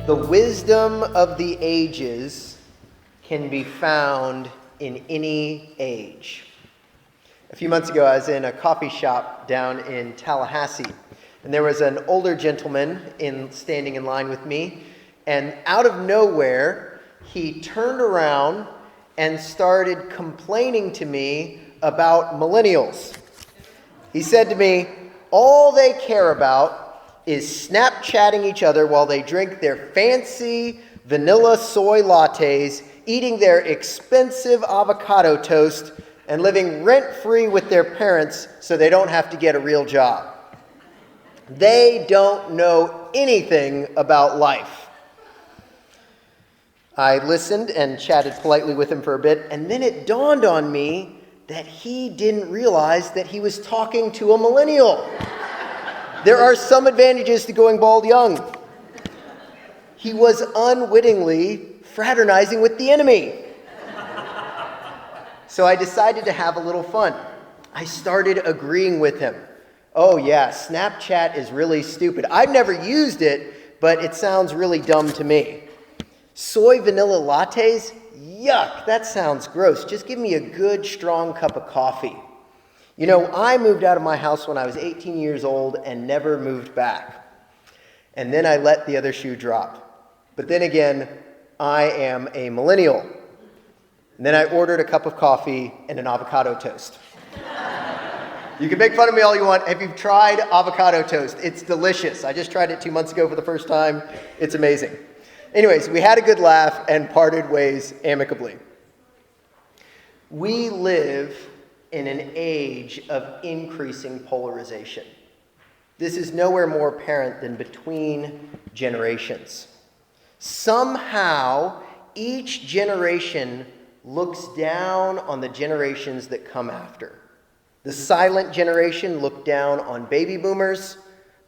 The wisdom of the ages can be found in any age. A few months ago, I was in a coffee shop down in Tallahassee, and there was an older gentleman standing in line with me, and out of nowhere, he turned around and started complaining to me about millennials. He said to me, all they care about is Snapchatting each other while they drink their fancy vanilla soy lattes, eating their expensive avocado toast, and living rent-free with their parents so they don't have to get a real job. They don't know anything about life. I listened and chatted politely with him for a bit, and then it dawned on me that he didn't realize that he was talking to a millennial. There are some advantages to going bald young. He was unwittingly fraternizing with the enemy. So I decided to have a little fun. I started agreeing with him. Oh yeah, Snapchat is really stupid. I've never used it, but it sounds really dumb to me. Soy vanilla lattes? Yuck, that sounds gross. Just give me a good, strong cup of coffee. You know, I moved out of my house when I was 18 years old and never moved back. And then I let the other shoe drop. But then again, I am a millennial. And then I ordered a cup of coffee and an avocado toast. You can make fun of me all you want. Have you tried avocado toast? It's delicious. I just tried it 2 months ago for the first time. It's amazing. Anyways, we had a good laugh and parted ways amicably. We live in an age of increasing polarization. This is nowhere more apparent than between generations. Somehow, each generation looks down on the generations that come after. The silent generation looked down on baby boomers.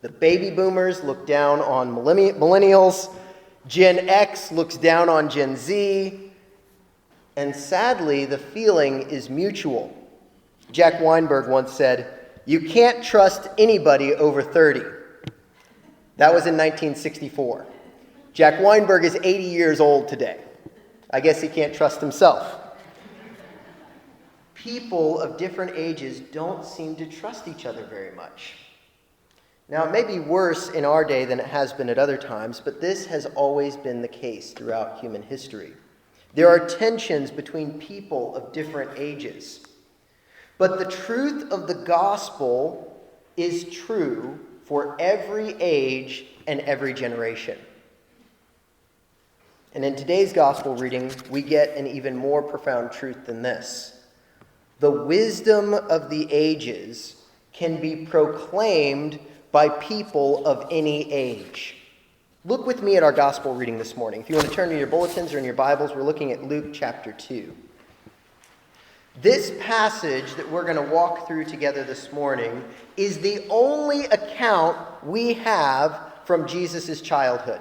The baby boomers look down on millennials. Gen X looks down on Gen Z. And sadly, the feeling is mutual. Jack Weinberg once said, "You can't trust anybody over 30. That was in 1964. Jack Weinberg is 80 years old today. I guess he can't trust himself. People of different ages don't seem to trust each other very much. Now, it may be worse in our day than it has been at other times, but this has always been the case throughout human history. There are tensions between people of different ages. But the truth of the gospel is true for every age and every generation. And in today's gospel reading, we get an even more profound truth than this. The wisdom of the ages can be proclaimed by people of any age. Look with me at our gospel reading this morning. If you want to turn to your bulletins or in your Bibles, we're looking at Luke chapter 2. This passage that we're going to walk through together this morning is the only account we have from Jesus' childhood.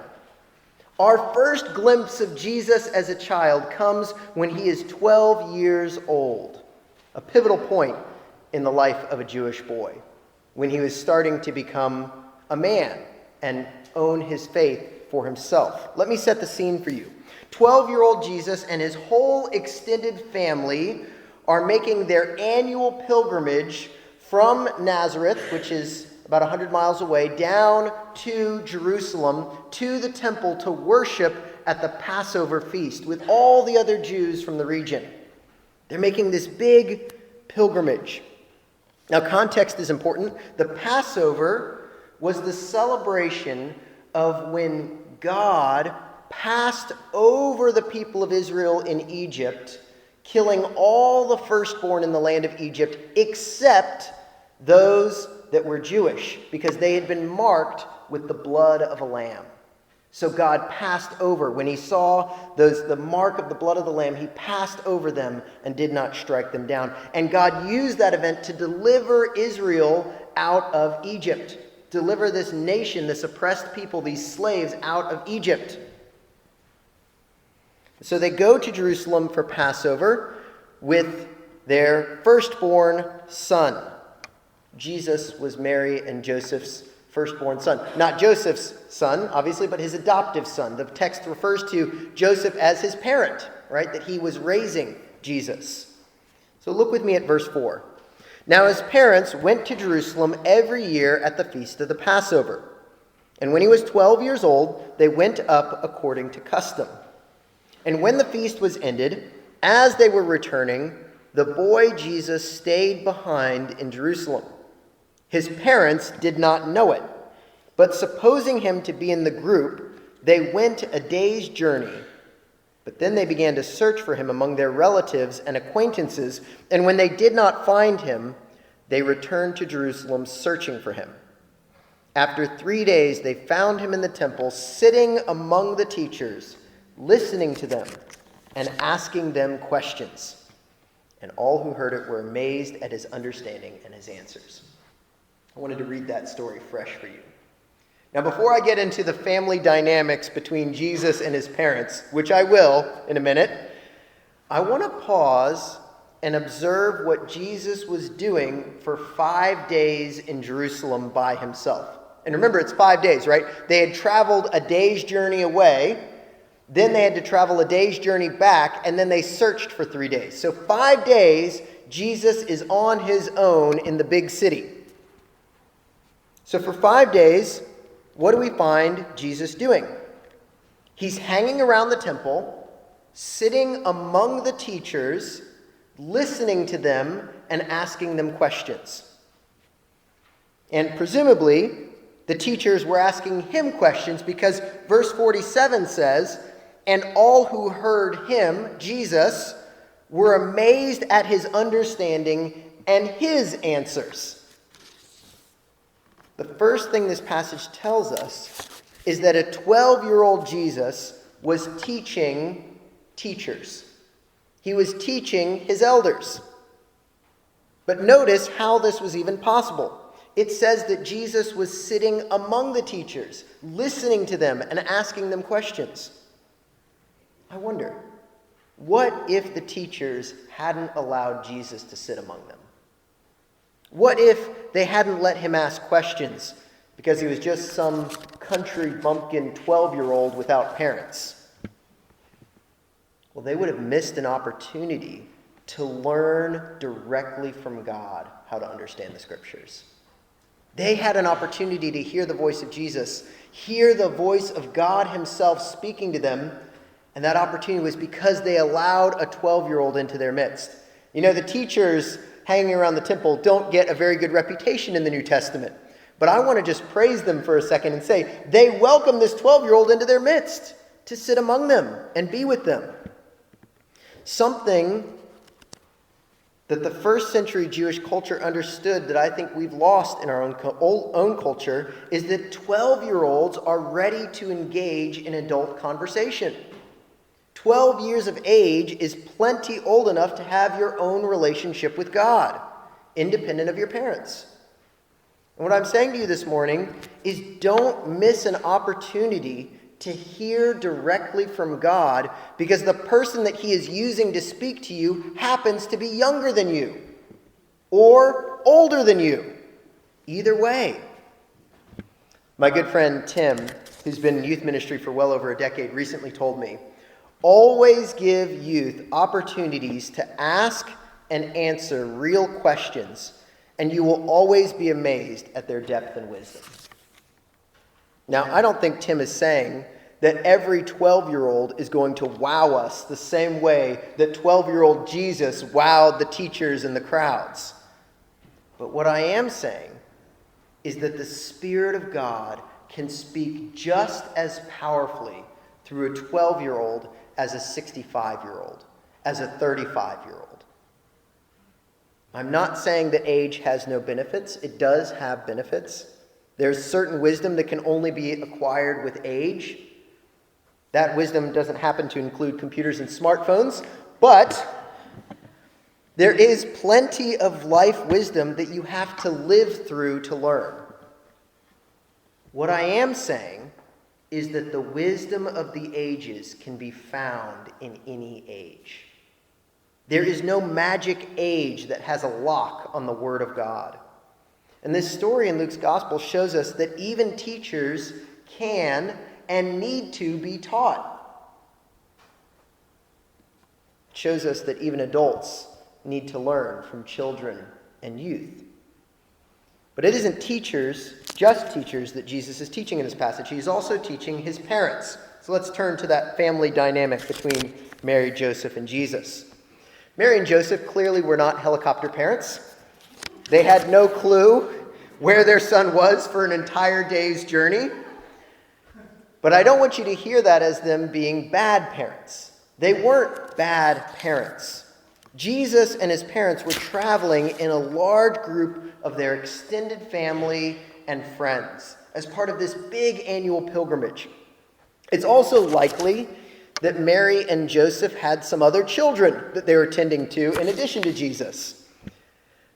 Our first glimpse of Jesus as a child comes when he is 12 years old, a pivotal point in the life of a Jewish boy, when he was starting to become a man and own his faith for himself. Let me set the scene for you. 12-year-old Jesus and his whole extended family are making their annual pilgrimage from Nazareth, which is about 100 miles away, down to Jerusalem, to the temple to worship at the Passover feast with all the other Jews from the region. They're making this big pilgrimage. Now, context is important. The Passover was the celebration of when God passed over the people of Israel in Egypt, killing all the firstborn in the land of Egypt except those that were Jewish, because they had been marked with the blood of a lamb. So God passed over. When he saw the mark of the blood of the lamb, he passed over them and did not strike them down. And God used that event to deliver Israel out of Egypt. Deliver this nation, this oppressed people, these slaves out of Egypt. So they go to Jerusalem for Passover with their firstborn son. Jesus was Mary and Joseph's firstborn son. Not Joseph's son, obviously, but his adoptive son. The text refers to Joseph as his parent, right? That he was raising Jesus. So look with me at verse 4. Now his parents went to Jerusalem every year at the feast of the Passover. And when he was 12 years old, they went up according to custom. And when the feast was ended, as they were returning, the boy Jesus stayed behind in Jerusalem. His parents did not know it, but supposing him to be in the group, they went a day's journey. But then they began to search for him among their relatives and acquaintances, and when they did not find him, they returned to Jerusalem searching for him. After 3 days, they found him in the temple, sitting among the teachers, listening to them and asking them questions. And all who heard it were amazed at his understanding and his answers. I wanted to read that story fresh for you. Now, before I get into the family dynamics between Jesus and his parents, which I will in a minute, I want to pause and observe what Jesus was doing for 5 days in Jerusalem by himself. And remember, it's 5 days, right? They had traveled a day's journey away, then they had to travel a day's journey back, and then they searched for 3 days. So 5 days, Jesus is on his own in the big city. So for 5 days, what do we find Jesus doing? He's hanging around the temple, sitting among the teachers, listening to them and asking them questions. And presumably, the teachers were asking him questions because verse 47 says, and all who heard him, Jesus, were amazed at his understanding and his answers. The first thing this passage tells us is that a 12-year-old Jesus was teaching teachers. He was teaching his elders. But notice how this was even possible. It says that Jesus was sitting among the teachers, listening to them and asking them questions. I wonder, what if the teachers hadn't allowed Jesus to sit among them? What if they hadn't let him ask questions because he was just some country bumpkin 12-year-old without parents? Well, they would have missed an opportunity to learn directly from God how to understand the scriptures. They had an opportunity to hear the voice of Jesus, hear the voice of God himself speaking to them, and that opportunity was because they allowed a 12-year-old into their midst. You know, the teachers hanging around the temple don't get a very good reputation in the New Testament. But I want to just praise them for a second and say they welcomed this 12-year-old into their midst to sit among them and be with them. Something that the first century Jewish culture understood that I think we've lost in our own culture is that 12-year-olds are ready to engage in adult conversation. 12 years of age is plenty old enough to have your own relationship with God, independent of your parents. And what I'm saying to you this morning is don't miss an opportunity to hear directly from God because the person that he is using to speak to you happens to be younger than you or older than you. Either way. My good friend Tim, who's been in youth ministry for well over a decade, recently told me, always give youth opportunities to ask and answer real questions, and you will always be amazed at their depth and wisdom. Now, I don't think Tim is saying that every 12-year-old is going to wow us the same way that 12-year-old Jesus wowed the teachers and the crowds. But what I am saying is that the Spirit of God can speak just as powerfully through a 12-year-old as a 65-year-old, as a 35-year-old. I'm not saying that age has no benefits. It does have benefits. There's certain wisdom that can only be acquired with age. That wisdom doesn't happen to include computers and smartphones, but there is plenty of life wisdom that you have to live through to learn. What I am saying is that the wisdom of the ages can be found in any age. There is no magic age that has a lock on the Word of God. And this story in Luke's gospel shows us that even teachers can and need to be taught. It shows us that even adults need to learn from children and youth. But it isn't just teachers, that Jesus is teaching in this passage. He's also teaching his parents. So let's turn to that family dynamic between Mary, Joseph, and Jesus. Mary and Joseph clearly were not helicopter parents. They had no clue where their son was for an entire day's journey. But I don't want you to hear that as them being bad parents. They weren't bad parents. Jesus and his parents were traveling in a large group of their extended family and friends as part of this big annual pilgrimage. It's also likely that Mary and Joseph had some other children that they were tending to in addition to Jesus.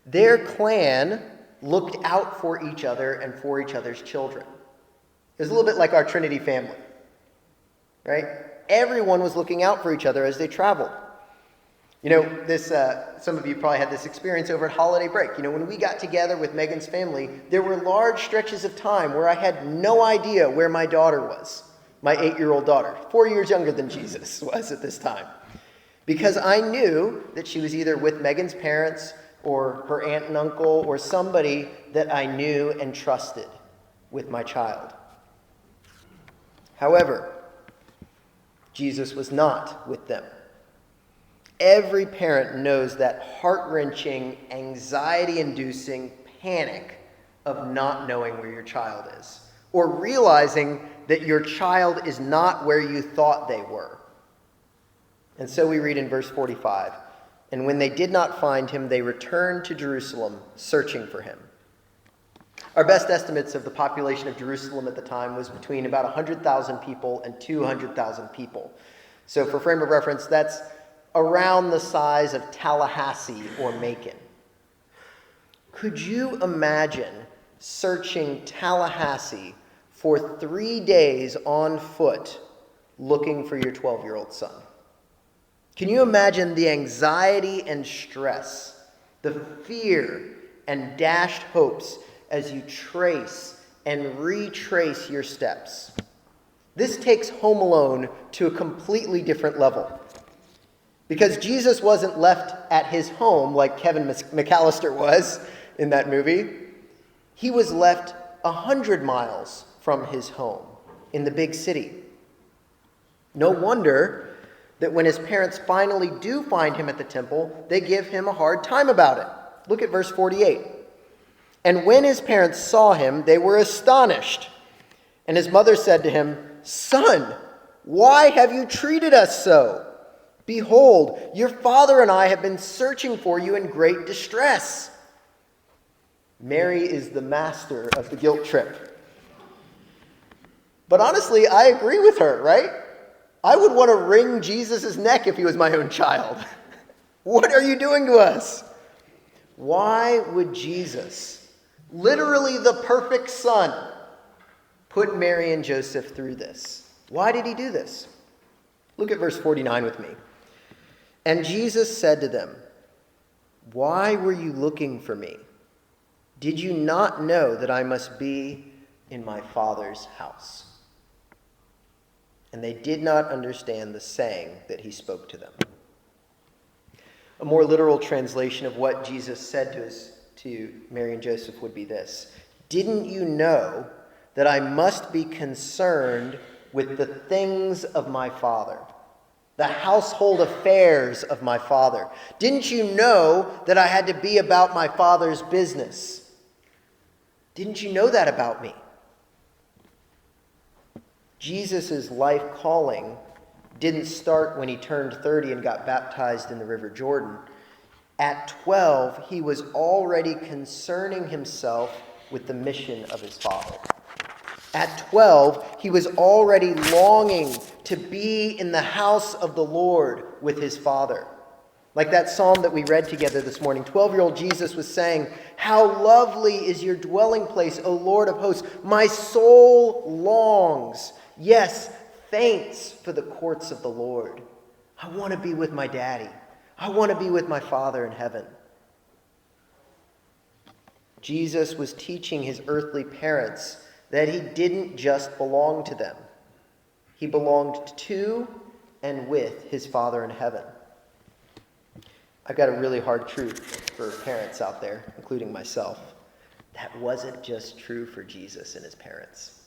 Their clan looked out for each other and for each other's children. It was a little bit like our Trinity family, right? Everyone was looking out for each other as they traveled. You know, some of you probably had this experience over at holiday break. You know, when we got together with Megan's family, there were large stretches of time where I had no idea where my daughter was, my 8-year-old daughter, 4 years younger than Jesus was at this time. Because I knew that she was either with Megan's parents or her aunt and uncle or somebody that I knew and trusted with my child. However, Jesus was not with them. Every parent knows that heart-wrenching, anxiety-inducing panic of not knowing where your child is, or realizing that your child is not where you thought they were. And so we read in verse 45, "And when they did not find him, they returned to Jerusalem, searching for him." Our best estimates of the population of Jerusalem at the time was between about 100,000 people and 200,000 people. So for frame of reference, that's around the size of Tallahassee or Macon. Could you imagine searching Tallahassee for 3 days on foot looking for your 12-year-old son? Can you imagine the anxiety and stress, the fear and dashed hopes as you trace and retrace your steps? This takes Home Alone to a completely different level. Because Jesus wasn't left at his home like Kevin McAllister was in that movie. He was left 100 miles from his home in the big city. No wonder that when his parents finally do find him at the temple, they give him a hard time about it. Look at verse 48. "And when his parents saw him, they were astonished. And his mother said to him, 'Son, why have you treated us so? Behold, your father and I have been searching for you in great distress.'" Mary is the master of the guilt trip. But honestly, I agree with her, right? I would want to wring Jesus' neck if he was my own child. What are you doing to us? Why would Jesus, literally the perfect son, put Mary and Joseph through this? Why did he do this? Look at verse 49 with me. "And Jesus said to them, 'Why were you looking for me? Did you not know that I must be in my Father's house?' And they did not understand the saying that he spoke to them." A more literal translation of what Jesus said to Mary and Joseph would be this: "Didn't you know that I must be concerned with the things of my Father, the household affairs of my Father? Didn't you know that I had to be about my Father's business? Didn't you know that about me?" Jesus' life calling didn't start when he turned 30 and got baptized in the River Jordan. At 12, he was already concerning himself with the mission of his Father. At 12, he was already longing to be in the house of the Lord with his Father. Like that psalm that we read together this morning, 12-year-old Jesus was saying, "How lovely is your dwelling place, O Lord of hosts. My soul longs, yes, faints for the courts of the Lord." I want to be with my daddy. I want to be with my Father in heaven. Jesus was teaching his earthly parents that he didn't just belong to them. He belonged to and with his Father in heaven. I've got a really hard truth for parents out there, including myself. That wasn't just true for Jesus and his parents.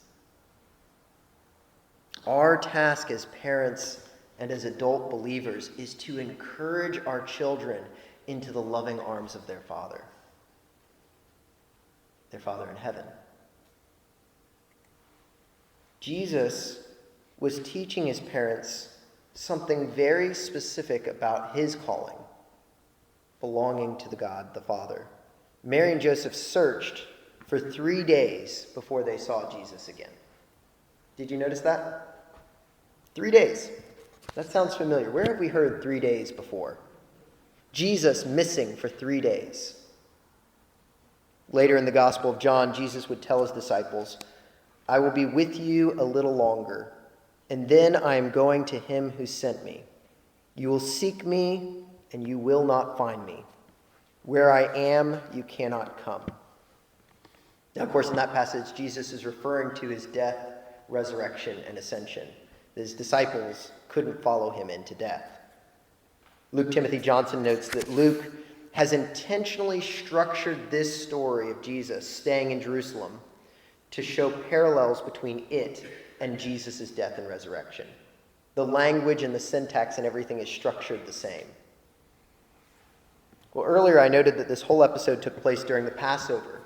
Our task as parents and as adult believers is to encourage our children into the loving arms of their Father in heaven. Jesus was teaching his parents something very specific about his calling, belonging to the God the Father. Mary and Joseph searched for 3 days before they saw Jesus again. Did you notice that? 3 days. That sounds familiar. Where have we heard 3 days before? Jesus missing for 3 days. Later in the Gospel of John, Jesus would tell his disciples, "I will be with you a little longer, and then I am going to him who sent me. You will seek me, and you will not find me. Where I am, you cannot come." Now, of course, in that passage, Jesus is referring to his death, resurrection, and ascension. His disciples couldn't follow him into death. Luke Timothy Johnson notes that Luke has intentionally structured this story of Jesus staying in Jerusalem to show parallels between it and Jesus' death and resurrection. The language and the syntax and everything is structured the same. Well, earlier I noted that this whole episode took place during the Passover.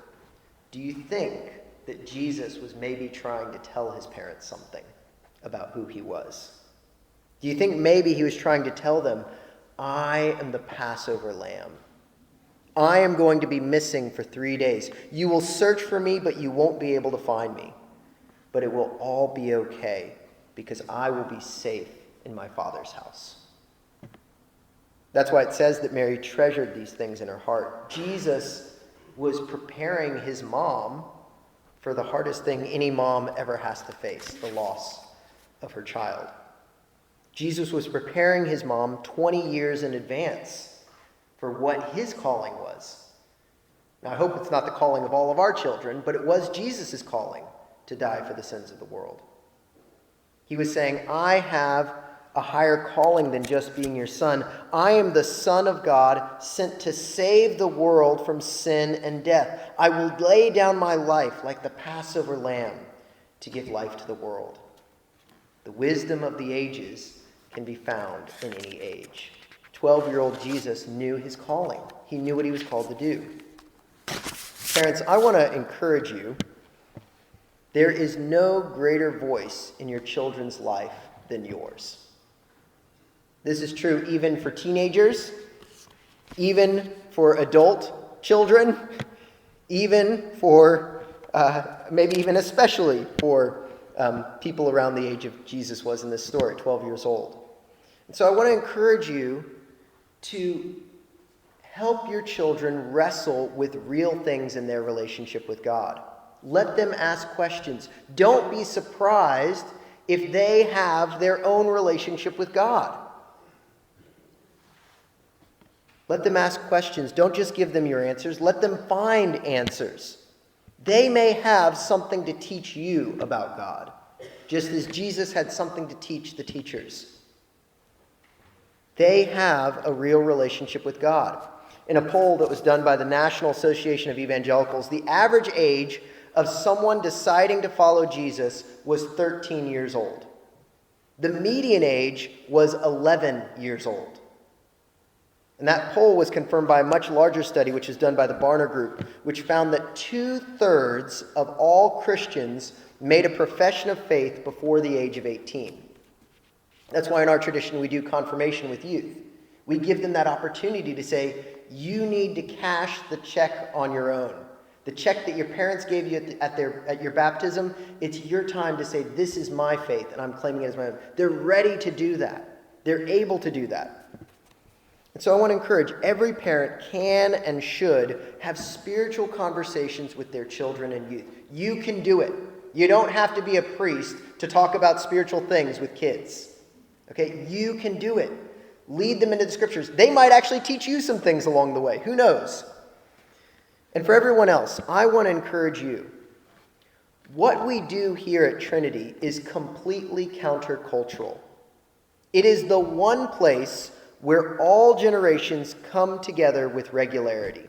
Do you think that Jesus was maybe trying to tell his parents something about who he was? Do you think maybe he was trying to tell them, I am the Passover lamb. I am going to be missing for 3 days. You will search for me, but you won't be able to find me. But it will all be okay because I will be safe in my Father's house. That's why it says that Mary treasured these things in her heart. Jesus was preparing his mom for the hardest thing any mom ever has to face, the loss of her child. Jesus was preparing his mom 20 years in advance for what his calling was. Now, I hope it's not the calling of all of our children, but it was Jesus' calling to die for the sins of the world. He was saying, I have a higher calling than just being your son. I am the Son of God, sent to save the world from sin and death. I will lay down my life like the Passover lamb to give life to the world. The wisdom of the ages can be found in any age. 12-year-old Jesus knew his calling. He knew what he was called to do. Parents, I want to encourage you. There is no greater voice in your children's life than yours. This is true even for teenagers, even for adult children, even for, maybe even especially for people around the age of Jesus was in this story, 12 years old. And so I want to encourage you to help your children wrestle with real things in their relationship with God. Let them ask questions. Don't be surprised if they have their own relationship with God. Let them ask questions. Don't just give them your answers. Let them find answers. They may have something to teach you about God, just as Jesus had something to teach the teachers. They have a real relationship with God. In a poll that was done by the National Association of Evangelicals, the average age of someone deciding to follow Jesus was 13 years old. The median age was 11 years old. And that poll was confirmed by a much larger study, which is done by the Barna Group, which found that 2/3 of all Christians made a profession of faith before the age of 18. That's why in our tradition we do confirmation with youth. We give them that opportunity to say, you need to cash the check on your own. The check that your parents gave you at your baptism, it's your time to say, this is my faith and I'm claiming it as my own. They're ready to do that. They're able to do that. And so I want to encourage every parent can and should have spiritual conversations with their children and youth. You can do it. You don't have to be a priest to talk about spiritual things with kids. Okay, you can do it. Lead them into the scriptures. They might actually teach you some things along the way. Who knows? And for everyone else, I want to encourage you. What we do here at Trinity is completely countercultural. It is the one place where all generations come together with regularity.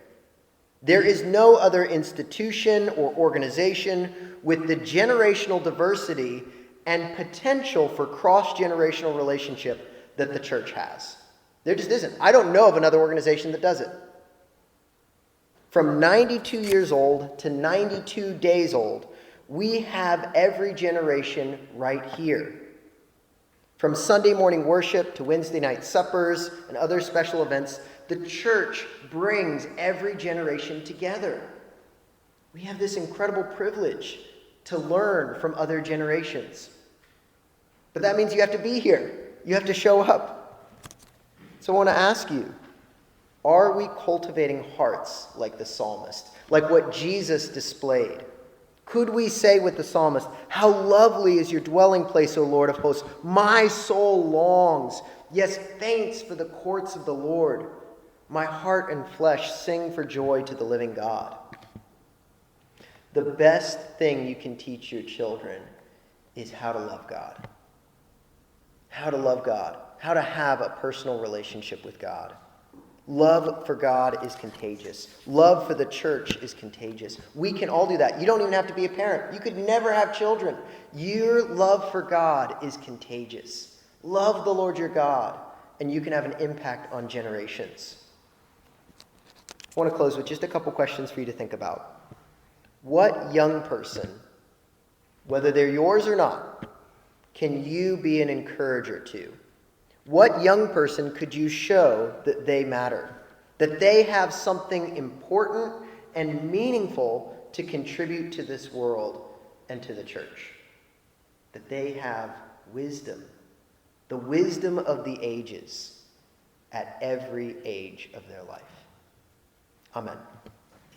There is no other institution or organization with the generational diversity and potential for cross-generational relationship that the church has. There just isn't. I don't know of another organization that does it. From 92 years old to 92 days old, we have every generation right here. From Sunday morning worship to Wednesday night suppers and other special events, the church brings every generation together. We have this incredible privilege to learn from other generations. But that means you have to be here. You have to show up. So I want to ask you, are we cultivating hearts like the psalmist, like what Jesus displayed? Could we say with the psalmist, "How lovely is your dwelling place, O Lord of hosts. My soul longs, yes, faints for the courts of the Lord. My heart and flesh sing for joy to the living God." The best thing you can teach your children is how to love God. How to love God. How to have a personal relationship with God. Love for God is contagious. Love for the church is contagious. We can all do that. You don't even have to be a parent. You could never have children. Your love for God is contagious. Love the Lord your God, and you can have an impact on generations. I want to close with just a couple questions for you to think about. What young person, whether they're yours or not, can you be an encourager to? What young person could you show that they matter? That they have something important and meaningful to contribute to this world and to the church? That they have wisdom, the wisdom of the ages at every age of their life. Amen.